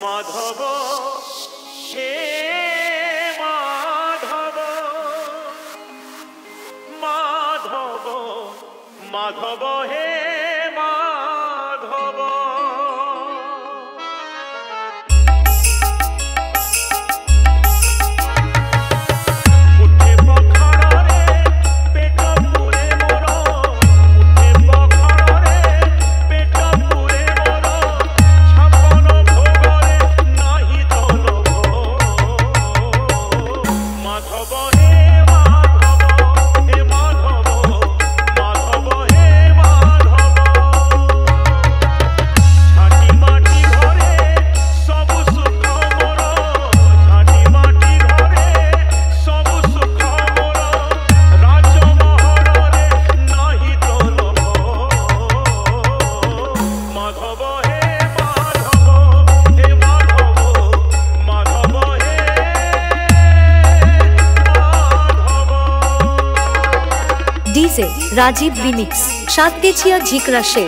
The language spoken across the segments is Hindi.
माधव हे माधव माधव माधव हे माधव उठे पखाड़ रे पेट पुरे मोर उठे पखाड़ रे पेट पुरे मोर छपन भोग रे नाही तल माधव हे डीजे राजीव रिमिक्स सातकेछिया झिकरा से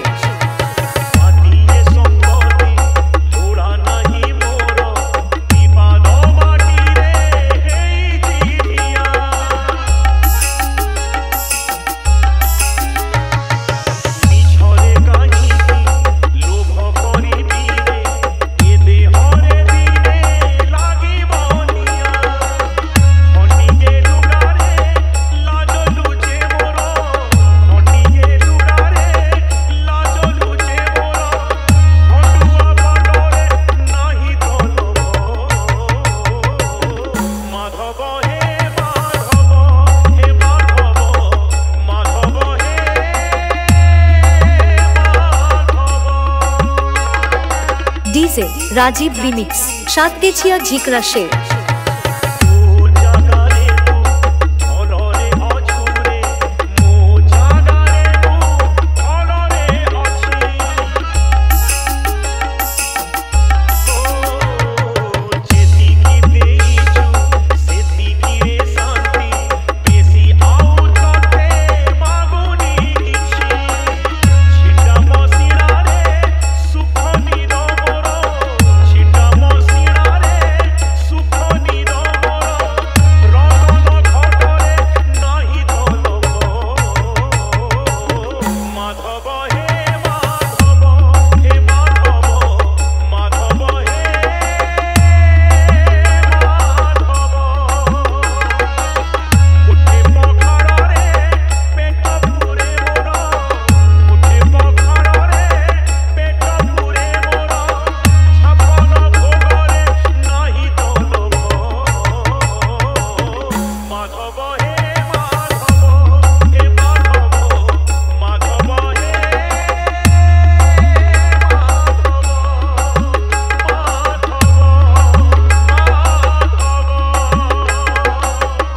डीजे राजीव रिमिक्स सातकेछिया झिकरा से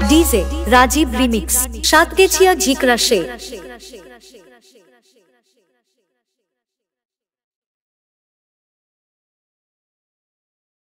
डीजे राजीव रिमिक्स सातकेछिया झिकरा से।